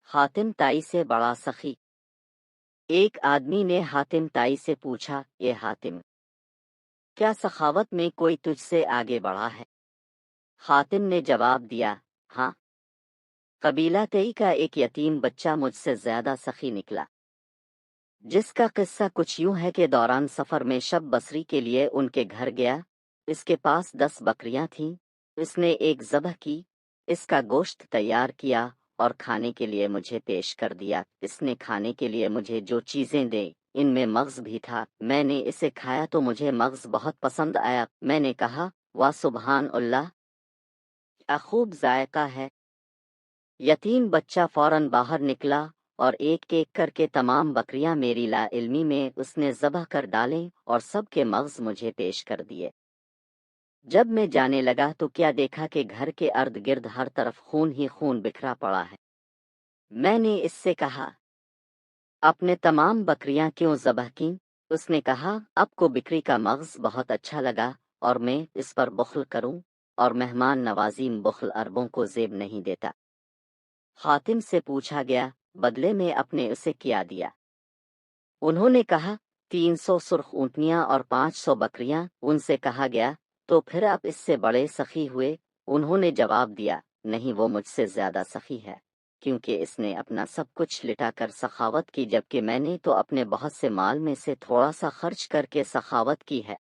हातिम ताई से बड़ा सखी। एक आदमी ने हातिम ताई से पूछा, ये हातिम, क्या सखावत में कोई तुझसे आगे बढ़ा है? हातिम ने जवाब दिया, हाँ। कबीला तई का एक यतीम बच्चा मुझसे ज्यादा सखी निकला, जिसका किस्सा कुछ यूं है कि दौरान सफर में शब बसरी के लिए उनके घर गया। इसके पास 10 बकरियां थीं। इसने एक ज़बह की, इसका गोश्त तैयार किया और खाने के लिए मुझे पेश कर दिया। इसने खाने के लिए मुझे जो चीज़ें दी, इनमें मग़ज़ भी था। मैंने इसे खाया तो मुझे मग़ज़ बहुत पसंद आया। मैंने कहा, वाह सुबहान अल्लाह, क्या खूब जायका है। यतीम बच्चा फौरन बाहर निकला और एक एक करके तमाम बकरियां मेरी लाइल्मी में उसने ज़बह कर डालें और सब के मग़ज़ मुझे पेश कर दिए। जब मैं जाने लगा तो क्या देखा कि घर के अर्द गिर्द हर तरफ खून ही खून बिखरा पड़ा है। मैंने इससे कहा, अपने तमाम बकरियां क्यों ज़बह की? उसने कहा, आपको बिक्री का मग़ज़ बहुत अच्छा लगा और मैं इस पर बुख़्ल करूं, और मेहमान नवाजी बुख़्ल अरबों को ज़ेब नहीं देता। हातिम से पूछा गया, बदले में आपने उसे क्या दिया? उन्होंने कहा, 300 सुर्ख ऊँटनियाँ और 500 बकरियां। उनसे कहा गया, तो फिर आप इससे बड़े सखी हुए? उन्होंने जवाब दिया, नहीं, वो मुझसे ज्यादा सखी है, क्योंकि इसने अपना सब कुछ लिटा कर सखावत की, जबकि मैंने तो अपने बहुत से माल में से थोड़ा सा खर्च करके सखावत की है।